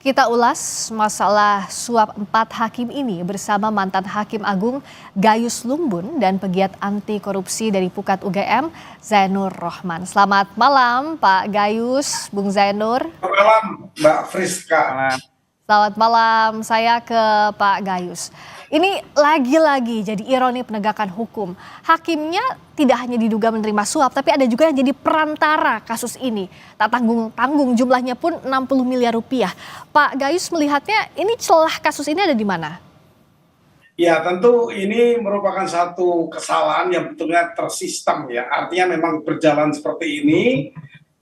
Kita ulas masalah suap 4 hakim ini bersama mantan Hakim Agung Gayus Lumbun dan pegiat anti korupsi dari Pukat UGM, Zainur Rohman. Selamat malam Pak Gayus, Bung Zainur. Selamat malam Mbak Friska. Selamat malam, saya ke Pak Gayus. Ini lagi-lagi jadi ironi penegakan hukum. Hakimnya tidak hanya diduga menerima suap, tapi ada juga yang jadi perantara kasus ini. Tak tanggung-tanggung, jumlahnya pun 60 miliar rupiah. Pak Gayus melihatnya ini celah kasus ini ada di mana? Ya tentu ini merupakan satu kesalahan yang betulnya tersistem ya. Artinya memang berjalan seperti ini.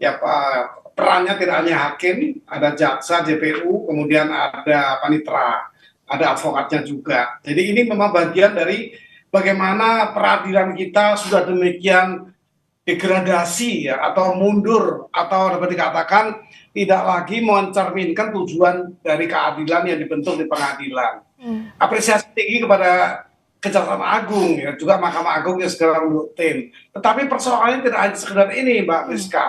Ya Pak, perannya tidak hanya hakim, ada jaksa, JPU, kemudian ada panitera, ada advokatnya juga. Jadi ini memang bagian dari bagaimana peradilan kita sudah demikian degradasi ya, atau mundur, atau dapat dikatakan tidak lagi mencerminkan tujuan dari keadilan yang dibentuk di pengadilan. Apresiasi tinggi kepada Kejaksaan Agung ya, juga Mahkamah Agung yang segera membentuk tim. Tetapi persoalannya tidak hanya sekedar ini, Mbak Friska.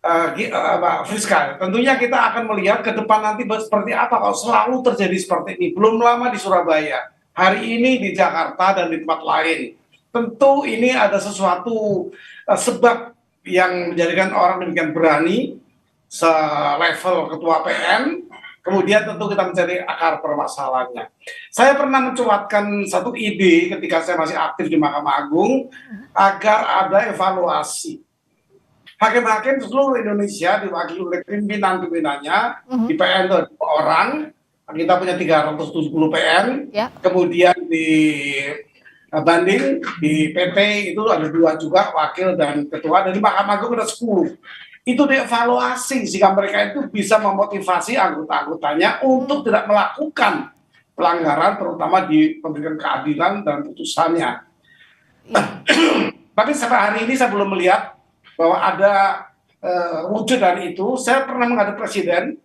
Mbak Friska, tentunya kita akan melihat ke depan nanti seperti apa kalau selalu terjadi seperti ini. Belum lama di Surabaya, hari ini di Jakarta dan di tempat lain. Tentu ini ada sesuatu sebab yang menjadikan orang demikian berani selevel ketua PN. Kemudian tentu kita mencari akar permasalahannya. Saya pernah mencuatkan satu ide ketika saya masih aktif di Mahkamah Agung agar ada evaluasi. Hakim-hakim seluruh Indonesia diwakili oleh pimpinan-pimpinannya, di PN itu ada 2 orang, kita punya 370 PN, kemudian di banding di PT itu ada 2 juga, wakil dan ketua, dan di Mahkamah Agung ada 10. Itu dievaluasi sehingga mereka itu bisa memotivasi anggota-anggotanya untuk tidak melakukan pelanggaran, terutama di pemberian keadilan dan putusannya. Tapi sampai hari ini saya belum melihat bahwa ada wujud dari itu. Saya pernah menghadap Presiden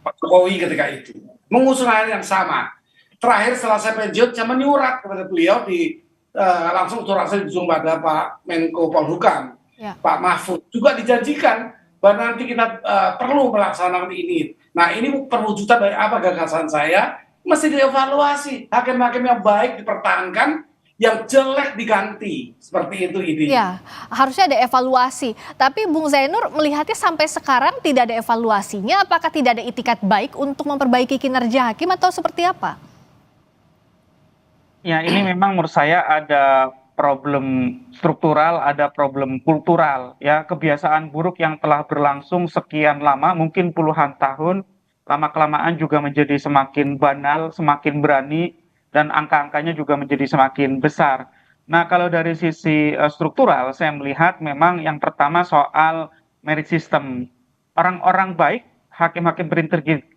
Pak Jokowi ketika itu mengusung hal yang sama. Terakhir setelah saya pensiun, saya menyurat kepada beliau langsung surat saya dijunjung pada Pak Menko Polhukam, Pak Mahfud, juga dijanjikan bahwa nanti kita perlu melaksanakan ini. Nah, ini perwujudan dari apa gagasan saya, mesti dievaluasi. Hakim-hakim yang baik dipertahankan, yang jelek diganti, seperti itu ide. Ya, harusnya ada evaluasi. Tapi Bung Zainur melihatnya sampai sekarang tidak ada evaluasinya. Apakah tidak ada itikat baik untuk memperbaiki kinerja hakim atau seperti apa? Ya, ini memang menurut saya ada problem struktural, ada problem kultural. Ya, kebiasaan buruk yang telah berlangsung sekian lama, mungkin puluhan tahun, lama-kelamaan juga menjadi semakin banal, semakin berani, dan angka-angkanya juga menjadi semakin besar. Nah, kalau dari sisi struktural, saya melihat memang yang pertama soal merit system. Orang-orang baik, hakim-hakim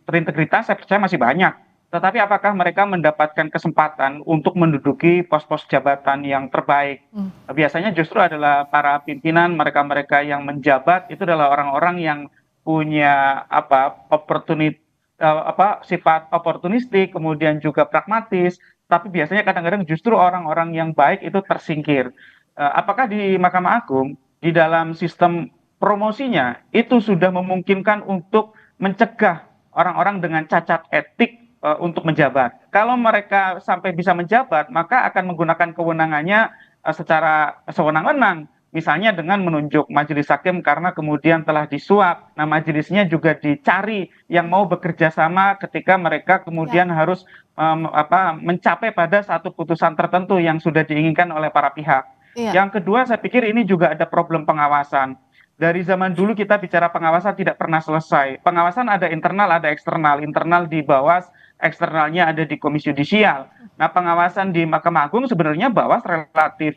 berintegritas, saya percaya masih banyak. Tetapi apakah mereka mendapatkan kesempatan untuk menduduki pos-pos jabatan yang terbaik? Biasanya justru adalah para pimpinan, mereka-mereka yang menjabat, itu adalah orang-orang yang punya sifat oportunistik, kemudian juga pragmatis, tapi biasanya kadang-kadang justru orang-orang yang baik itu tersingkir. Apakah di Mahkamah Agung, di dalam sistem promosinya, itu sudah memungkinkan untuk mencegah orang-orang dengan cacat etik untuk menjabat? Kalau mereka sampai bisa menjabat, maka akan menggunakan kewenangannya secara sewenang-wenang. Misalnya dengan menunjuk majelis hakim karena kemudian telah disuap. Nah, majelisnya juga dicari yang mau bekerja sama ketika mereka kemudian harus mencapai pada satu putusan tertentu yang sudah diinginkan oleh para pihak. Yang kedua, saya pikir ini juga ada problem pengawasan. Dari zaman dulu kita bicara pengawasan tidak pernah selesai. Pengawasan ada internal, ada eksternal. Internal di Bawas, eksternalnya ada di Komisi Yudisial. Nah, pengawasan di Mahkamah Agung sebenarnya Bawas relatif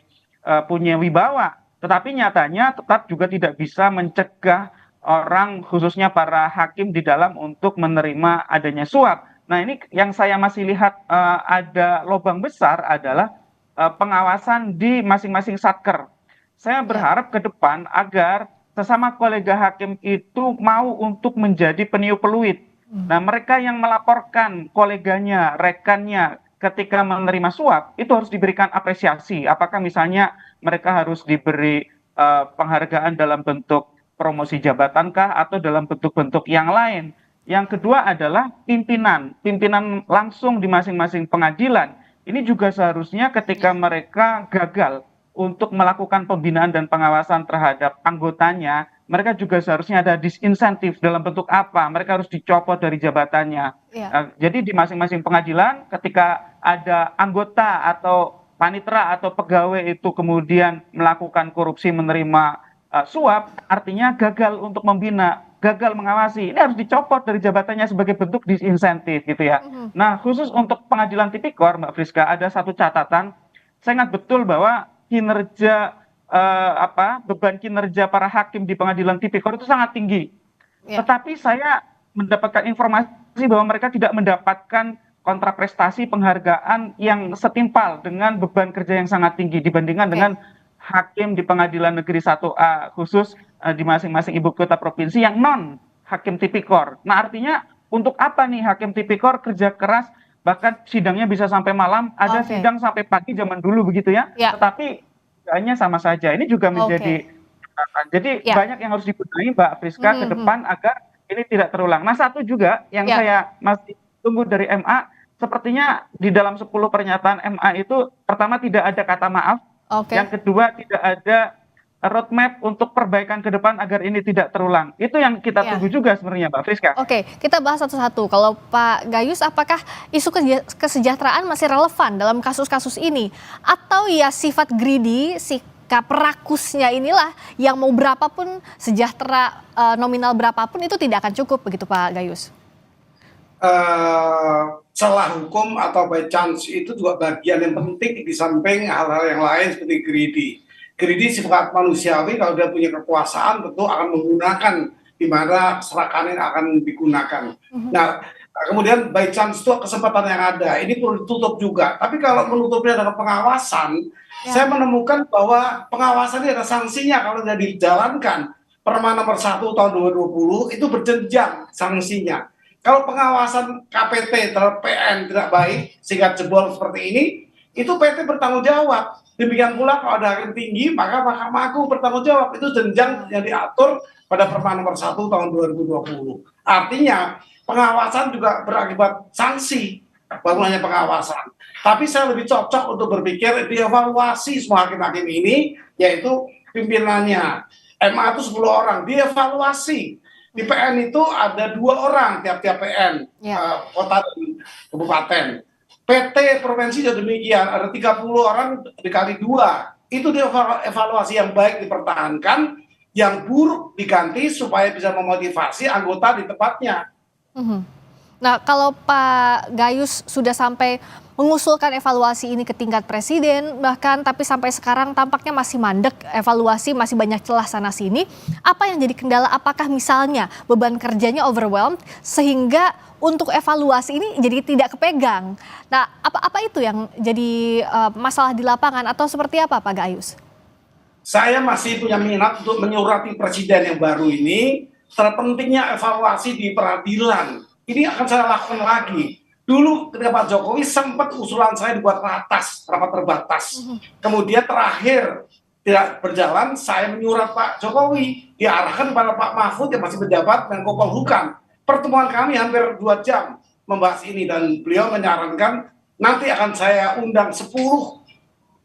punya wibawa. Tetapi nyatanya tetap juga tidak bisa mencegah orang, khususnya para hakim di dalam untuk menerima adanya suap. Nah, ini yang saya masih lihat ada lubang besar adalah pengawasan di masing-masing satker. Saya berharap ke depan agar sesama kolega hakim itu mau untuk menjadi peniup peluit. Nah, mereka yang melaporkan koleganya, rekannya ketika menerima suap, itu harus diberikan apresiasi. Apakah misalnya mereka harus diberi penghargaan dalam bentuk promosi jabatankah atau dalam bentuk-bentuk yang lain. Yang kedua adalah pimpinan, pimpinan langsung di masing-masing pengadilan. Ini juga seharusnya ketika mereka gagal untuk melakukan pembinaan dan pengawasan terhadap anggotanya, mereka juga seharusnya ada disinsentif dalam bentuk apa? Mereka harus dicopot dari jabatannya. Ya. Jadi di masing-masing pengadilan ketika ada anggota atau panitera atau pegawai itu kemudian melakukan korupsi menerima suap, artinya gagal untuk membina, gagal mengawasi. Ini harus dicopot dari jabatannya sebagai bentuk disinsentif gitu ya. Nah, khusus untuk pengadilan tipikor, Mbak Friska, ada satu catatan. Saya ingat betul bahwa kinerja beban kinerja para hakim di pengadilan tipikor itu sangat tinggi. Ya. Tetapi saya mendapatkan informasi bahwa mereka tidak mendapatkan kontraprestasi penghargaan yang setimpal dengan beban kerja yang sangat tinggi dibandingkan dengan hakim di pengadilan negeri 1A khusus di masing-masing ibu kota provinsi yang non hakim tipikor. Nah, artinya untuk apa nih hakim tipikor kerja keras bahkan sidangnya bisa sampai malam, ada Oke. sidang sampai pagi zaman dulu begitu ya. Ya. Tetapi kerjaannya sama saja. Ini juga menjadi catatan. Jadi Ya. banyak yang harus dibenahi Mbak Friska ke depan agar ini tidak terulang. Nah, satu juga yang Ya. saya masih tunggu dari MA, sepertinya di dalam 10 pernyataan MA itu pertama tidak ada kata maaf, Oke. yang kedua tidak ada roadmap untuk perbaikan ke depan agar ini tidak terulang. Itu yang kita Ya. tunggu juga sebenarnya Mbak Friska. Oke, kita bahas satu-satu. Kalau Pak Gayus, apakah isu kesejahteraan masih relevan dalam kasus-kasus ini? Atau ya sifat greedy, sikap rakusnya inilah yang mau berapapun sejahtera nominal berapapun itu tidak akan cukup begitu Pak Gayus? Celah hukum atau by chance itu juga bagian yang penting di samping hal-hal yang lain seperti greedy. Greedy sifat manusiawi, kalau dia punya kekuasaan tentu akan menggunakan di mana keserakannya akan digunakan. Nah, kemudian by chance itu kesempatan yang ada, ini perlu ditutup juga. Tapi kalau menutupnya dengan pengawasan, saya menemukan bahwa pengawasan ini ada sanksinya kalau tidak dijalankan. Perma nomor 1 tahun 2020 itu berjenjang sanksinya. Kalau pengawasan KPT terhadap PN tidak baik sehingga jebol seperti ini, itu PT bertanggung jawab. Demikian pula kalau ada hakim tinggi, maka Mahkamah Agung bertanggung jawab. Itu jenjang yang diatur pada Perma nomor 1 tahun 2020. Artinya pengawasan juga berakibat sanksi, bukan hanya pengawasan. Tapi saya lebih cocok untuk berpikir dievaluasi semua hakim-hakim ini, yaitu pimpinannya. MA itu 10 orang, dievaluasi. Di PN itu ada 2 orang tiap-tiap PN, kota dan kabupaten. PT provinsi juga demikian, ada 30 orang dikali 2. Itu evaluasi yang baik dipertahankan, yang buruk diganti supaya bisa memotivasi anggota di tempatnya. Nah, kalau Pak Gayus sudah sampai mengusulkan evaluasi ini ke tingkat presiden bahkan, tapi sampai sekarang tampaknya masih mandek, evaluasi masih banyak celah sana sini. Apa yang jadi kendala? Apakah misalnya beban kerjanya overwhelmed sehingga untuk evaluasi ini jadi tidak kepegang? Nah, apa itu yang jadi masalah di lapangan atau seperti apa Pak Gayus? Saya masih punya minat untuk menyurati presiden yang baru ini terpentingnya evaluasi di peradilan. Ini akan saya lakukan lagi. Dulu ketika Pak Jokowi sempat usulan saya dibuat ratas, rapat terbatas. Kemudian terakhir tidak berjalan, saya menyurat Pak Jokowi, diarahkan kepada Pak Mahfud yang masih menjabat Menko Polhukam. Pertemuan kami hampir 2 jam membahas ini dan beliau menyarankan nanti akan saya undang 10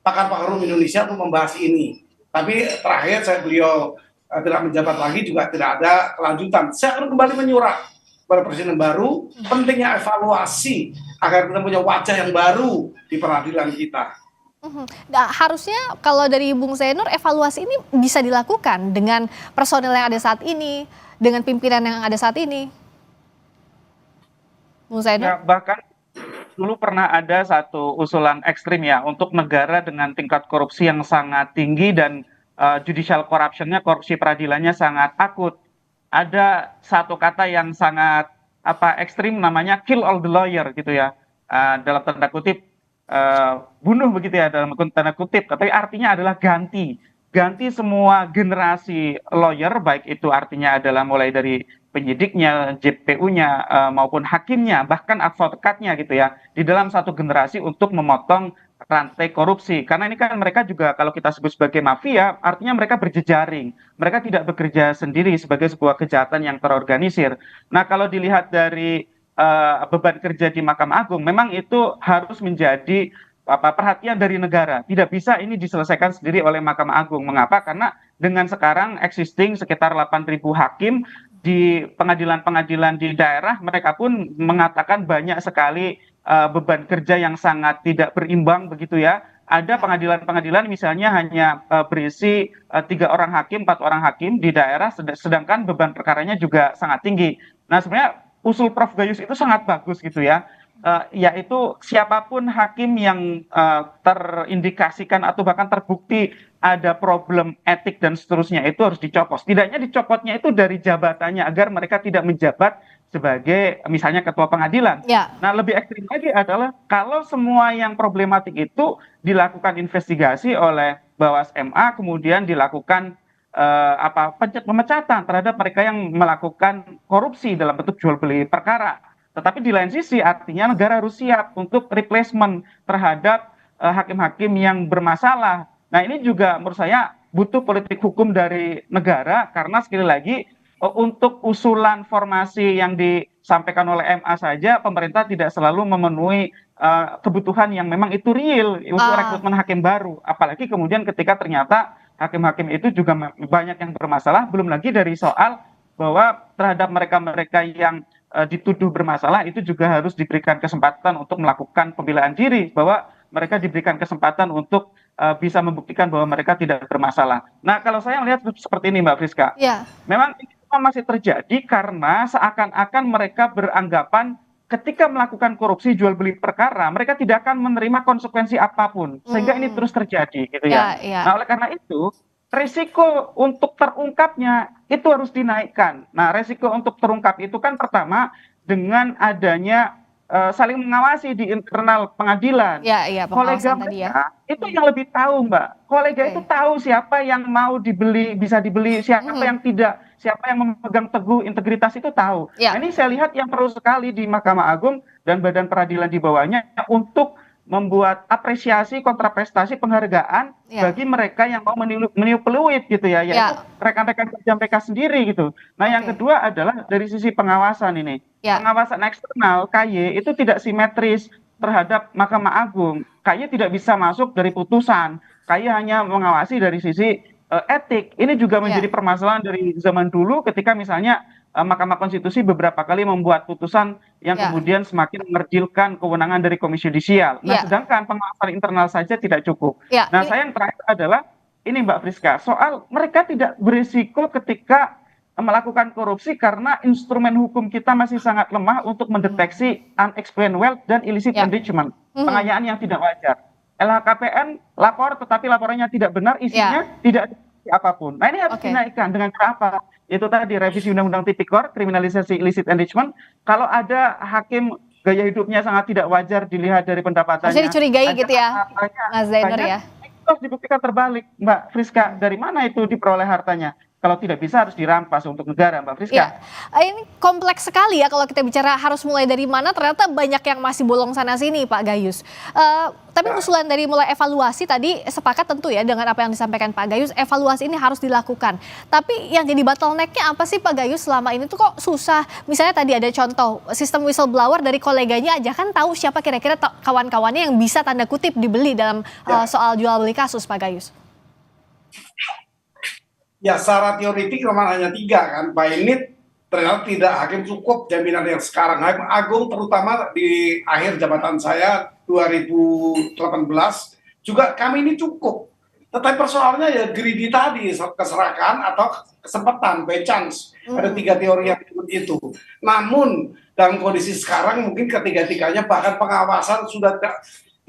pakar-pakar hukum Indonesia untuk membahas ini. Tapi terakhir beliau tidak menjabat lagi, juga tidak ada kelanjutan. Saya akan kembali menyurat pada presiden baru, pentingnya evaluasi agar kita punya wajah yang baru di peradilan kita. Nah, harusnya kalau dari Bung Zainur evaluasi ini bisa dilakukan dengan personel yang ada saat ini, dengan pimpinan yang ada saat ini. Bung Zainur? Ya, bahkan dulu pernah ada satu usulan ekstrim ya untuk negara dengan tingkat korupsi yang sangat tinggi dan judicial corruption-nya, korupsi peradilannya sangat akut. Ada satu kata yang sangat ekstrim namanya kill all the lawyer gitu ya, dalam tanda kutip bunuh begitu ya dalam tanda kutip, tapi artinya adalah ganti semua generasi lawyer, baik itu artinya adalah mulai dari penyidiknya, JPU-nya maupun hakimnya, bahkan advokatnya gitu ya, di dalam satu generasi untuk memotong rantai korupsi. Karena ini kan mereka juga kalau kita sebut sebagai mafia, artinya mereka berjejaring. Mereka tidak bekerja sendiri sebagai sebuah kejahatan yang terorganisir. Nah, kalau dilihat dari beban kerja di Mahkamah Agung, memang itu harus menjadi perhatian dari negara. Tidak bisa ini diselesaikan sendiri oleh Mahkamah Agung. Mengapa? Karena dengan sekarang existing sekitar 8.000 hakim di pengadilan-pengadilan di daerah, mereka pun mengatakan banyak sekali beban kerja yang sangat tidak berimbang begitu ya. Ada pengadilan-pengadilan misalnya hanya berisi 3 orang hakim, 4 orang hakim di daerah, sedangkan beban perkaranya juga sangat tinggi. Nah, sebenarnya usul Prof. Gayus itu sangat bagus gitu ya. Yaitu siapapun hakim yang terindikasikan atau bahkan terbukti ada problem etik dan seterusnya itu harus dicopot. Setidaknya dicopotnya itu dari jabatannya agar mereka tidak menjabat sebagai misalnya ketua pengadilan. Ya. Nah, lebih ekstrim lagi adalah kalau semua yang problematik itu dilakukan investigasi oleh Bawas MA, kemudian dilakukan pemecatan terhadap mereka yang melakukan korupsi dalam bentuk jual beli perkara. Tetapi di lain sisi artinya negara harus siap untuk replacement terhadap hakim-hakim yang bermasalah. Nah, ini juga menurut saya butuh politik hukum dari negara karena sekali lagi untuk usulan formasi yang disampaikan oleh MA saja pemerintah tidak selalu memenuhi kebutuhan yang memang itu real untuk rekrutmen hakim baru. Apalagi kemudian ketika ternyata hakim-hakim itu juga banyak yang bermasalah, belum lagi dari soal bahwa terhadap mereka-mereka yang dituduh bermasalah itu juga harus diberikan kesempatan untuk melakukan pembelaan diri, bahwa mereka diberikan kesempatan untuk bisa membuktikan bahwa mereka tidak bermasalah. Nah, kalau saya melihat seperti ini Mbak Friska, memang ini masih terjadi karena seakan-akan mereka beranggapan ketika melakukan korupsi jual beli perkara, mereka tidak akan menerima konsekuensi apapun, sehingga ini terus terjadi gitu ya. Nah, oleh karena itu risiko untuk terungkapnya itu harus dinaikkan. Nah, risiko untuk terungkap itu kan pertama dengan adanya saling mengawasi di internal pengadilan. Kolega mereka itu yang lebih tahu, Mbak. Kolega itu tahu siapa yang mau dibeli, bisa dibeli, siapa yang tidak, siapa yang memegang teguh integritas itu tahu. Nah, ini saya lihat yang perlu sekali di Mahkamah Agung dan badan peradilan di bawahnya untuk membuat apresiasi, kontraprestasi, penghargaan bagi mereka yang mau meniup peluit gitu ya, yaitu rekan-rekan kerja mereka sendiri gitu. Nah, yang kedua adalah dari sisi pengawasan ini. Pengawasan eksternal KY itu tidak simetris terhadap Mahkamah Agung. KY tidak bisa masuk dari putusan. KY hanya mengawasi dari sisi etik. Ini juga menjadi permasalahan dari zaman dulu ketika misalnya Mahkamah Konstitusi beberapa kali membuat putusan yang kemudian semakin mengerdilkan kewenangan dari Komisi Yudisial. Nah, sedangkan pengawasan internal saja tidak cukup. Nah, saya yang terakhir adalah ini Mbak Friska, soal mereka tidak berisiko ketika melakukan korupsi karena instrumen hukum kita masih sangat lemah untuk mendeteksi unexplained wealth dan illicit enrichment, pengayaan yang tidak wajar. LHKPN lapor tetapi laporannya tidak benar, isinya tidak apapun. Nah, ini harus dinaikkan dengan cara apa? Itu tadi revisi Undang-Undang Tipikor, kriminalisasi illicit enrichment. Kalau ada hakim gaya hidupnya sangat tidak wajar dilihat dari pendapatannya, harusnya dicurigai gitu ya, Mas Zainur ya. Itu harus dibuktikan terbalik, Mbak Friska. Dari mana itu diperoleh hartanya? Kalau tidak bisa harus dirampas untuk negara, Mbak Friska. Ini kompleks sekali ya kalau kita bicara harus mulai dari mana, ternyata banyak yang masih bolong sana sini Pak Gayus. Tapi usulan dari mulai evaluasi tadi sepakat tentu ya dengan apa yang disampaikan Pak Gayus, evaluasi ini harus dilakukan. Tapi yang jadi bottleneck-nya apa sih Pak Gayus selama ini tuh kok susah? Misalnya tadi ada contoh sistem whistleblower dari koleganya aja kan tahu siapa kira-kira kawan-kawannya yang bisa tanda kutip dibeli dalam soal jual beli kasus Pak Gayus. Ya, secara teoritik memang hanya 3 kan, by need ternyata tidak hakim cukup jaminan yang sekarang. Hakim Agung terutama di akhir jabatan saya 2018 juga kami ini cukup. Tetapi persoalannya ya greedy tadi, keserakahan atau kesempatan, by chance. Ada 3 teori yang itu. Namun dalam kondisi sekarang mungkin ketiga-tiganya bahkan pengawasan sudah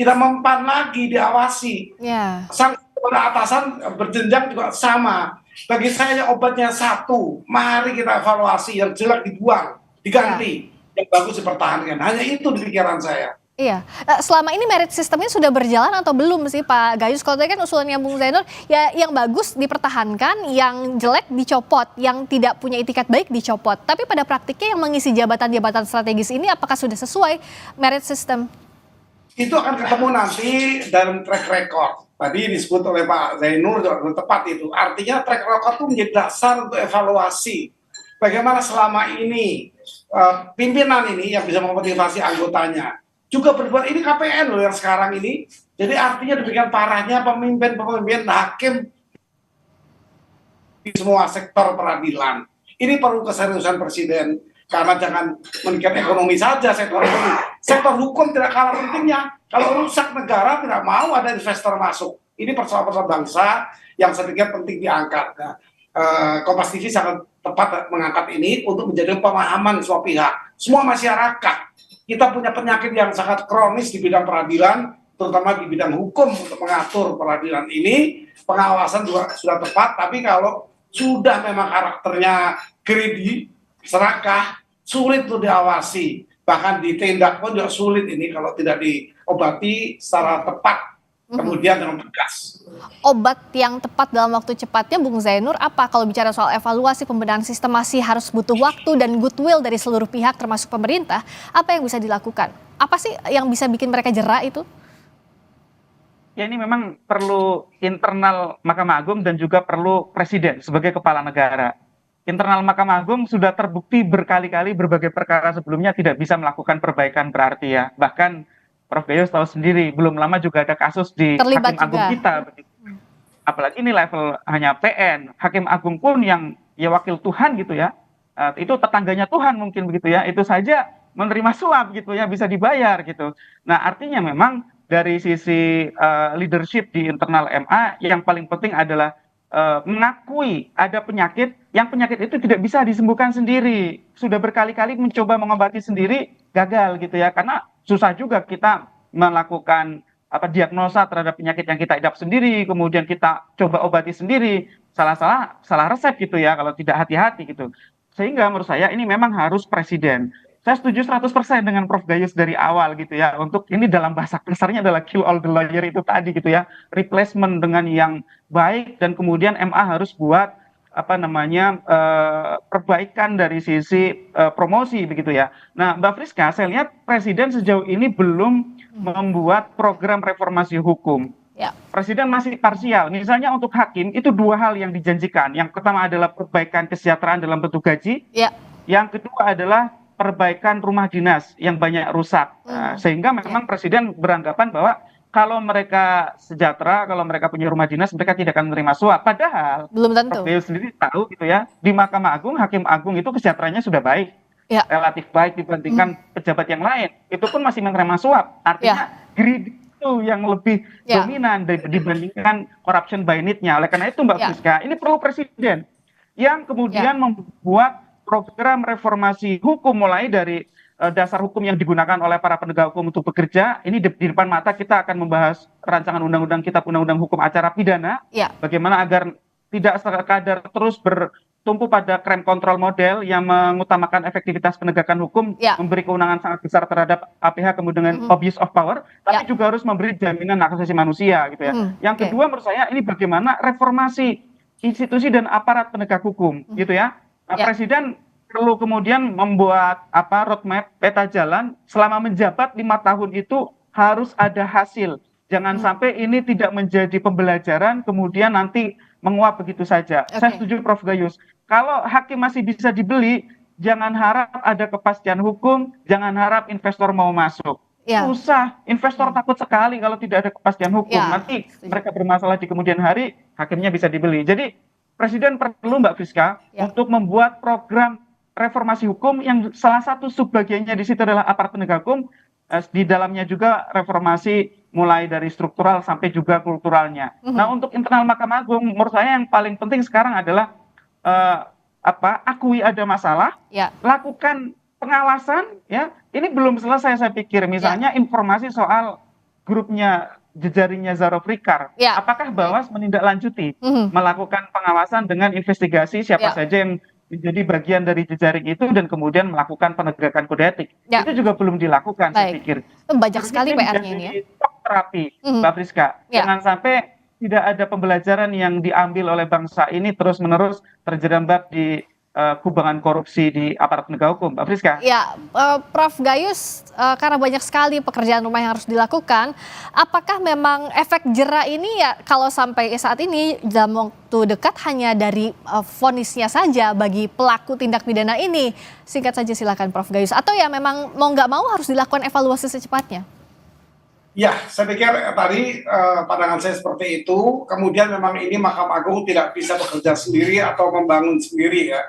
tidak mempan lagi diawasi. Sanksi kepada atasan berjenjang juga sama. Bagi saya obatnya satu, mari kita evaluasi, yang jelek dibuang, diganti, yang bagus dipertahankan. Hanya itu di pikiran saya. Iya, selama ini merit sistemnya sudah berjalan atau belum sih Pak Gayus? Kalau tadi kan usulannya Bung Zainur, ya yang bagus dipertahankan, yang jelek dicopot, yang tidak punya itikat baik dicopot. Tapi pada praktiknya yang mengisi jabatan-jabatan strategis ini apakah sudah sesuai merit system? itu akan ketemu nanti dalam track record. Tadi disebut oleh Pak Zainur juga tepat itu. Artinya track record itu menjadi dasar untuk evaluasi. Bagaimana selama ini pimpinan ini yang bisa memotivasi anggotanya. Juga berbuat ini KPN loh yang sekarang ini. Jadi artinya demikian parahnya pemimpin hakim di semua sektor peradilan. Ini perlu keseriusan Presiden. Karena jangan meningkat ekonomi saja sektor ekonomi. Sektor hukum tidak kalah pentingnya. Kalau rusak negara tidak mau ada investor masuk. Ini persoalan bangsa yang sedikit penting diangkat. Nah, Kompas TV sangat tepat mengangkat ini untuk menjadi pemahaman semua pihak. Semua masyarakat. Kita punya penyakit yang sangat kronis di bidang peradilan, terutama di bidang hukum untuk mengatur peradilan ini. Pengawasan juga sudah tepat, tapi kalau sudah memang karakternya greedy, serakah, sulit untuk diawasi, bahkan ditindak pun juga sulit ini kalau tidak diobati secara tepat, kemudian dengan tegas. Obat yang tepat dalam waktu cepatnya, Bung Zainur, apa kalau bicara soal evaluasi pembenahan sistem masih harus butuh waktu dan goodwill dari seluruh pihak termasuk pemerintah, apa yang bisa dilakukan? Apa sih yang bisa bikin mereka jera itu? Ya ini memang perlu internal Mahkamah Agung dan juga perlu Presiden sebagai kepala negara. Internal Mahkamah Agung sudah terbukti berkali-kali berbagai perkara sebelumnya tidak bisa melakukan perbaikan berarti ya. Bahkan Prof. Gayus tahu sendiri, belum lama juga ada kasus di Terlibat Hakim Agung juga. kita. Apalagi ini level hanya PN, Hakim Agung pun yang ya wakil Tuhan gitu ya. Itu tetangganya Tuhan mungkin begitu ya. Itu saja menerima suap gitu ya, bisa dibayar gitu. Nah artinya memang dari sisi leadership di internal MA yang paling penting adalah mengakui ada penyakit yang penyakit itu tidak bisa disembuhkan sendiri. Sudah berkali-kali mencoba mengobati sendiri gagal gitu ya. Karena susah juga kita melakukan diagnosa terhadap penyakit yang kita idap sendiri, kemudian kita coba obati sendiri. Salah resep gitu ya kalau tidak hati-hati gitu. Sehingga menurut saya ini memang harus Presiden. Saya setuju 100% dengan Prof. Gayus dari awal gitu ya. Untuk ini dalam bahasa kasarnya adalah kill all the lawyer itu tadi gitu ya. Replacement dengan yang baik dan kemudian MA harus buat perbaikan dari sisi promosi begitu ya. Nah, Mbak Friska, saya lihat Presiden sejauh ini belum membuat program reformasi hukum. Ya. Presiden masih parsial. Misalnya untuk hakim itu dua hal yang dijanjikan. Yang pertama adalah perbaikan kesejahteraan dalam bentuk gaji. Ya. Yang kedua adalah perbaikan rumah dinas yang banyak rusak. Sehingga memang Presiden beranggapan bahwa kalau mereka sejahtera, kalau mereka punya rumah dinas, mereka tidak akan menerima suap. Padahal Belum tentu. Prof. Gayus sendiri tahu gitu ya, di Mahkamah Agung, Hakim Agung itu kesejahteraannya sudah baik. Ya. Relatif baik dibandingkan pejabat yang lain. Itu pun masih menerima suap. Artinya greedy itu yang lebih dominan dibandingkan corruption by need-nya. Oleh karena itu Mbak Friska, ini perlu Presiden yang kemudian membuat program reformasi hukum mulai dari dasar hukum yang digunakan oleh para penegak hukum untuk bekerja. Ini di depan mata kita akan membahas rancangan undang-undang kitab undang-undang hukum acara pidana. Bagaimana agar tidak sekadar terus bertumpu pada crime control model yang mengutamakan efektivitas penegakan hukum, memberi kewenangan sangat besar terhadap APH kemudian dengan abuse of power, tapi juga harus memberi jaminan hak asasi manusia gitu ya. Yang kedua menurut saya ini bagaimana reformasi institusi dan aparat penegak hukum gitu ya. Presiden perlu kemudian membuat roadmap peta jalan selama menjabat 5 tahun itu harus ada hasil. Jangan sampai ini tidak menjadi pembelajaran kemudian nanti menguap begitu saja. Saya setuju Prof. Gayus. Kalau hakim masih bisa dibeli, jangan harap ada kepastian hukum, jangan harap investor mau masuk. Susah, investor takut sekali kalau tidak ada kepastian hukum. Nanti mereka bermasalah di kemudian hari, hakimnya bisa dibeli. Jadi Presiden perlu Mbak Friska untuk membuat program reformasi hukum yang salah satu subbagiannya di situ adalah aparat penegak hukum, di dalamnya juga reformasi mulai dari struktural sampai juga kulturalnya. Nah untuk internal Mahkamah Agung menurut saya yang paling penting sekarang adalah akui ada masalah, lakukan pengawasan ya. Ini belum selesai saya pikir. Misalnya informasi soal grupnya jejaringnya Zaro Frikar, apakah Bawas menindaklanjuti melakukan pengawasan dengan investigasi siapa saja yang menjadi bagian dari jejaring itu dan kemudian melakukan penegakan kode etik. Itu juga belum dilakukan saya pikir. Banyak sekali PR-nya ini ya. Terapi Mbak Friska. Jangan sampai tidak ada pembelajaran yang diambil oleh bangsa ini terus-menerus terjerembab di kubangan korupsi di aparat penegak hukum, Mbak Friska. Ya, Prof. Gayus, karena banyak sekali pekerjaan rumah yang harus dilakukan, apakah memang efek jera ini ya kalau sampai saat ini dalam waktu dekat hanya dari vonisnya saja bagi pelaku tindak pidana ini? Singkat saja silakan Prof. Gayus. Atau ya memang mau nggak mau harus dilakukan evaluasi secepatnya? Ya, saya pikir tadi pandangan saya seperti itu. Kemudian memang ini Mahkamah Agung tidak bisa bekerja sendiri atau membangun sendiri ya.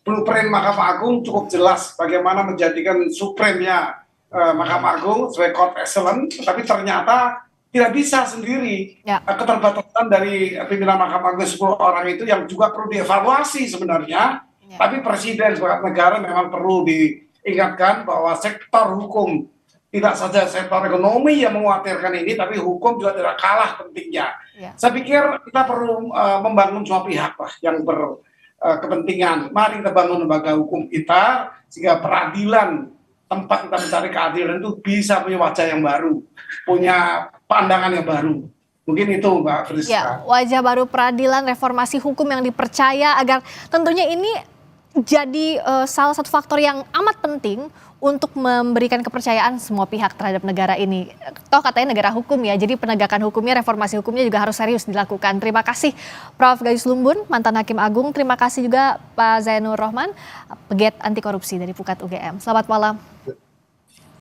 Blueprint Mahkamah Agung cukup jelas bagaimana menjadikan supremnya Mahkamah Agung sebagai court excellence, tapi ternyata tidak bisa sendiri. Ya. Keterbatasan dari pimpinan Mahkamah Agung 10 orang itu yang juga perlu dievaluasi sebenarnya. Ya. Tapi Presiden sebagai negara memang perlu diingatkan bahwa sektor hukum, tidak saja sektor ekonomi yang mengkhawatirkan ini, tapi hukum juga tidak kalah pentingnya. Ya. Saya pikir kita perlu membangun semua pihak lah yang berkepentingan. Mari kita bangun lembaga hukum kita, sehingga peradilan, tempat kita mencari keadilan itu bisa punya wajah yang baru, punya pandangan yang baru. Mungkin itu Mbak Friska. Ya, wajah baru peradilan, reformasi hukum yang dipercaya, agar tentunya ini jadi salah satu faktor yang amat penting untuk memberikan kepercayaan semua pihak terhadap negara ini. Toh katanya negara hukum ya, jadi penegakan hukumnya, reformasi hukumnya juga harus serius dilakukan. Terima kasih Prof. Gayus Lumbun, mantan Hakim Agung. Terima kasih juga Pak Zainur Rohman, pegiat anti korupsi dari Pukat UGM. Selamat malam.